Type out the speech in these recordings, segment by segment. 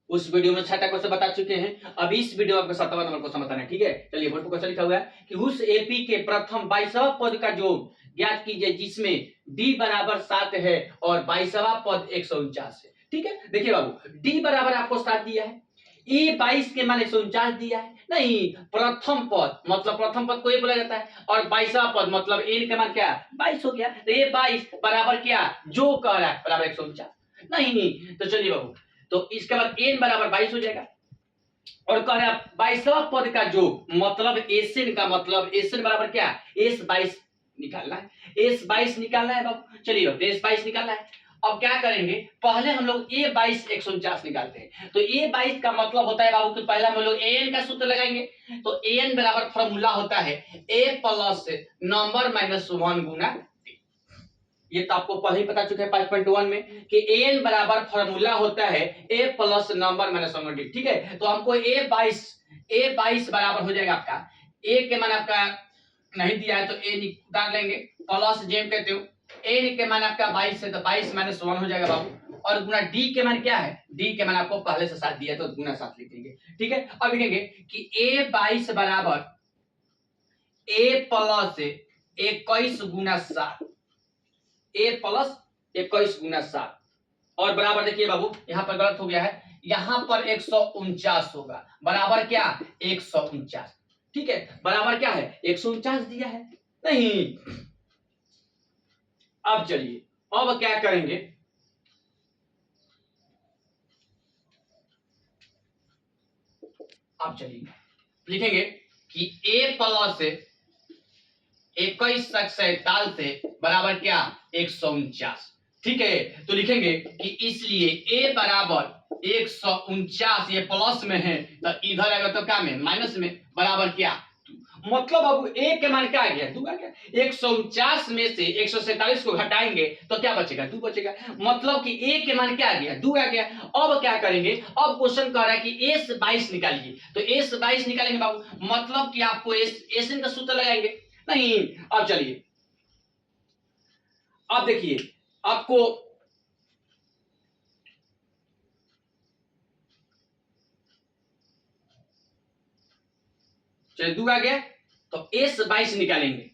उस वीडियो में 6 क्वेश्चन बता चुके हैं। अब इस वीडियो में आपको 7वां नंबर क्वेश्चन बताना है, ठीक है। चलिए बोर्ड पर क्वेश्चन लिखा हुआ है कि उस एपी के प्रथम 22वां पद का योग ज्ञात कीजिए जिसमें डी बराबर 7 है और 22वां पद 149 है, ठीक है। देखिए बाबू, डी बराबर आपको 7 दिया है, ए 22 के मान 149 दिया है, नहीं प्रथम पद मतलब प्रथम पद को ये बोला जाता है, और 22वां पद मतलब एन का मान क्या 22 हो गया, तो ये 22 बराबर क्या जो कह रहा है बराबर 149, नहीं तो चलिए बाबू, तो इसके बाद एन बराबर 22 हो जाएगा, और कह रहा है 22वां पद का जो मतलब एसएन का मतलब एसएन बराबर क्या एस 22 निकालना है, एस 22 निकालना है बाबू। चलिए एस 22 निकालना है। अब क्या करेंगे, पहले हम लोग ए 22 149 निकालते हैं, तो ए 22 का मतलब होता है बाबू कि पहले हम लोग एन का सूत्र लगाएंगे, तो एन बराबर फॉर्मूला होता है ए प्लस नंबर माइनस 1 गुना, ये तो आपको पहले ही पता चुका है 5.1 में कि एन बराबर फॉर्मूला होता है ए प्लस नंबर माइनस 1, ठीक है। तो हमको ए 22 बराबर हो जाएगा आपका, ए के मान आपका नहीं दिया है तो ए निकाल लेंगे, प्लस जेम कहते हो, ए के मान आपका 22 है तो 22 माइनस 1 हो जाएगा बाबू, और गुना डी के मान क्या है, डी के मान आपको पहले से 7 दिया है तो गुना 7 लिख देंगे, ठीक है। अब लिखेंगे कि ए 22 बराबर ए प्लस 21 गुना 7, ए प्लस 21 गुना 7, और बराबर देखिए बाबू यहाँ पर गलत हो गया है, यहाँ पर 149 होगा, बराबर क्या 149, ठीक है, बराबर क्या है 149 दिया है, नहीं। अब चलिए अब क्या करेंगे, अब चलिए लिखेंगे कि ए प्लस 21 47 बराबर क्या 149, ठीक है। तो लिखेंगे कि इसलिए ए बराबर 149, ये प्लस में है तो इधर आएगा तो क्या में माइनस में, बराबर क्या, मतलब अब ए के मान क्या आ गया 2 आ गया, 149 में से 147 को घटाएंगे तो क्या बचेगा 2 बचेगा, मतलब कि ए के मान क्या आ गया 2 आ गया। अब क्या करेंगे, अब क्वेश्चन कह रहा है कि एस 22 निकालिए, तो एस 22 निकालेंगे बाबू, मतलब कि आपको एसएन का सूत्र लगाएंगे, नहीं। अब चलिए अब देखिए आपको चलिए 2 आ गया तो एस 22 निकालेंगे,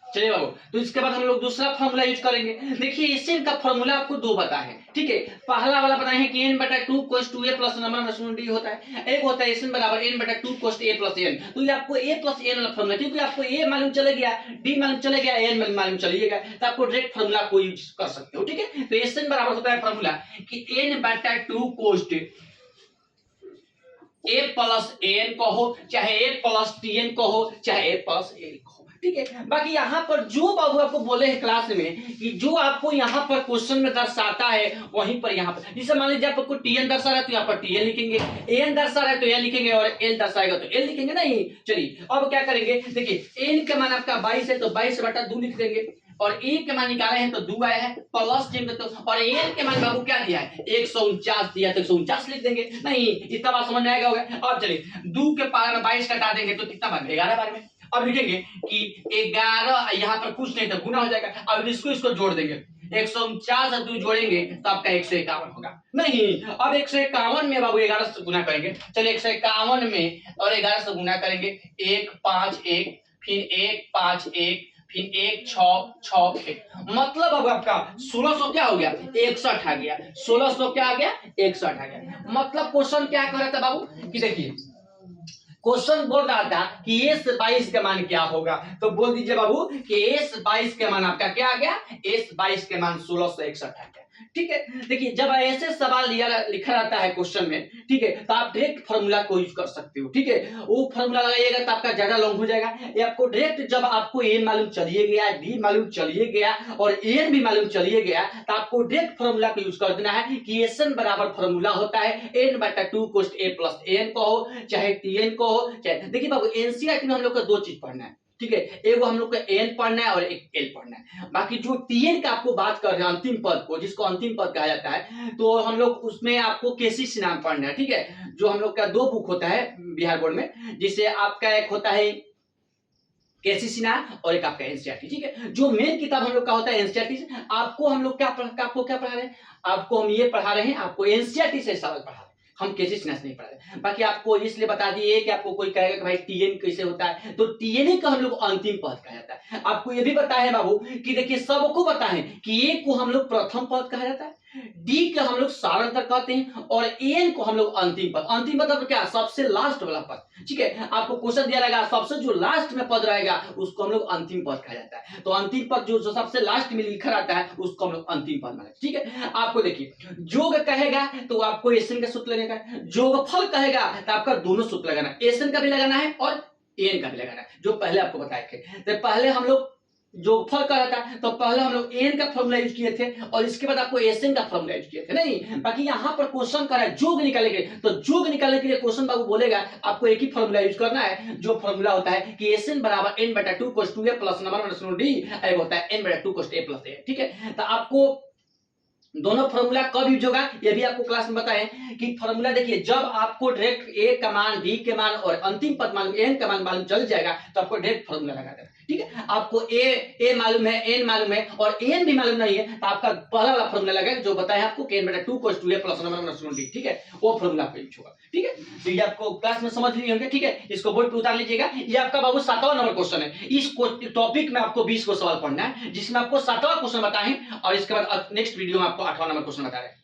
चलिए बाबू। तो इसके बाद हम लोग दूसरा फॉर्मूला यूज करेंगे। देखिए एसएन का फॉर्मूला आपको 2 पता है, ठीक है। पहला वाला पता है कि n बटा 2 cos 2a plus number minus 1d होता है, एक होता है एसएन बराबर n बटा 2 cos a प्लस n, तो ये आपको a प्लस n वाला फॉर्मूला, क्योंकि आपको a मालूम चले गया, d मालूम चले गया, n मालूम चलिएगा, तो आपको डायरेक्ट फॉर्मूला को यूज कर सकते हो, ठीक है। तो एसएन बराबर होता है फॉर्मूला कि n बटा 2 cos a प्लस an कहो चाहे a प्लस tn कहो चाहे a प्लस a कहो, ठीक है। बाकी यहाँ पर जो बाबू आपको बोले हैं क्लास में कि जो आपको यहाँ पर क्वेश्चन में दर्शाता है वहीं पर यहाँ पर, जैसे मान लीजिए आपको tn दर्शा रहा है तो यहाँ पर tn लिखेंगे, an दर्शा रहा है तो n लिखेंगे, और l दर्शाएगा तो l लिखेंगे, नहीं। चलिए अब क्या करेंगे, देखिए n का मान आपका 22 है तो 22 बटा 2 लिख देंगे, और ए के मान निकाले हैं तो 2 आया है, प्लस चिन्ह तो, और एन के मान बाबू क्या दिया है 149 दिया है तो 149 लिख देंगे, नहीं। इतना बात समझ में आएगा होगा। अब चलिए 2 के पावर में 22 कटा देंगे तो कितना बन 11 बार में, अब लिखेंगे कि 11 यहाँ पर कुछ नहीं तो गुना हो जाएगा, अब इसको जोड़ देंगे, 149 और 2 जोड़ेंगे तो आपका 151 होगा, नहीं। अब 151 में बाबू 11 से गुना करेंगे, चलिए 151 में और 11 से गुना करेंगे, 1 5 1 फिर 1 5 1 फिर 1 6 6 1, मतलब अब आपका 1600 क्या हो गया 61 आ गया, 1600 क्या आ गया 61 आ गया। मतलब क्वेश्चन क्या कर रहा था बाबू कि देखिए क्वेश्चन बोल रहा था कि एस 22 का मान क्या होगा, तो बोल दीजिए बाबू कि एस 22 के मान आपका क्या आ गया, एस 22 के मान 1661 आ गया, ठीक है। देखिए जब ऐसे सवाल लिखा रहता है क्वेश्चन में, ठीक है, तो आप डायरेक्ट फार्मूला को यूज कर सकते हो, ठीक है। वो फार्मूला लगाइएगा तो आपका ज्यादा लॉन्ग हो जाएगा, ये आपको डायरेक्ट जब आपको ए मालूम चलिए गया, डी मालूम चलिए गया और एन भी मालूम चलिए गया, तो आपको डायरेक्ट फार्मूला को यूज कर देना है कि एसएन बराबर फार्मूला होता है n बटा 2 cos a प्लस n को हो चाहे tn को हो चाहे, देखिए बाबू एनसीईआरटी में हम लोग को 2 चीज पढ़ना है, ठीक है, एगो हम लोग का एन पढ़ना है और एक एल पढ़ना है। बाकी जो टीएन का आपको बात कर रहे हैं अंतिम पद को, जिसको अंतिम पद कहा जाता है, तो हम लोग उसमें आपको केसीसी नाम पढ़ना है, ठीक है। जो हम लोग का 2 बुक होता है बिहार बोर्ड में, जिसे आपका एक होता है केसीसीना और एक आपका एनसीईआरटी, ठीक है। जो मेन किताब हम लोग का होता है एनसीईआरटी, आपको हम लोग आपको क्या पढ़ा रहे हैं, आपको हम ये पढ़ा रहे हैं, आपको एनसीईआरटी से सवाल पढ़ा रहे हैं, हम केसीसीना से नहीं पढ़ा रहे। बाकी आपको इसलिए बता दिए कि आपको कोई कहेगा कि भाई टीएन कैसे होता है, तो टीएनए का हम लोग अंतिम पद कहा जाता है। आपको ये भी पता है बाबू कि देखिए सबको पता है कि ए को हम लोग प्रथम पद कहा जाता है, डी का हम लोग सारांतर कहते हैं, और एन को हम लोग अंतिम पद। अंतिम पद मतलब क्या, सबसे लास्ट वाला पद, ठीक है। आपको क्वेश्चन दिया रहेगा सबसे जो लास्ट में पद रहेगा उसको हम लोग अंतिम पद कहा जाता है। तो अंतिम पद जो सबसे लास्ट में लिखा रहता है उसको हम लोग अंतिम पद माने, ठीक है। आपको देखिए जोग कहेगा तो आपको एसएन का सूत्र लगेगा, जोगफल कहेगा तो आपका दोनों सूत्र लगाना, एसएन का भी लगाना है और एन का भी लगाना है, जो पहले आपको बताए थे। तो पहले हम लोग जोगफल का रहता है तो पहले हम लोग एन का फॉर्मूला यूज किए थे और इसके बाद आपको एसएन का फॉर्मूला यूज किए थे। नहीं, बाकी यहाँ पर क्वेश्चन कर रहा है जोग निकालने के लिए, तो जोग निकालने के लिए क्वेश्चन बाबू बोलेगा आपको एक ही फॉर्मूला यूज करना है, जो फॉर्मूला होता है कि एसएन बराबर एन बटा 2 cos 2a plus number minus D, एक होता है एन बटा 2 cos a प्लस a, ठीक है। तो आपको दोनों फॉर्मूला कब यूज होगा ये भी आपको क्लास में बताएं कि फॉर्मूला देखिए जब आपको डायरेक्ट ए का मान, डी के मान और अंतिम पद मालूम, एन का मान मालूम चल जाएगा तो आपको डायरेक्ट फॉर्मूला लगा देना, ठीक है। आपको ए मालूम है, एन मालूम है और एन भी मालूम नहीं है तो आपका पहला वाला फॉर्मूला लगेगा जो बताया आपको कि एन बटा 2 cos 2a plus number minus D, ठीक है, वो फॉर्मूला आपको यूज होगा, ठीक है। तो ये आपको क्लास में समझ लिए होंगे, ठीक है। इसको बोर्ड पे उतार लीजिएगा। ये आपका बाबू 7वां नंबर क्वेश्चन है। इस टॉपिक में आपको 20 को सवाल पढ़ना है जिसमें आपको 7वां क्वेश्चन बताएं और इसके बाद नेक्स्ट वीडियो में आपको 8वां नंबर क्वेश्चन बता रहे हैं।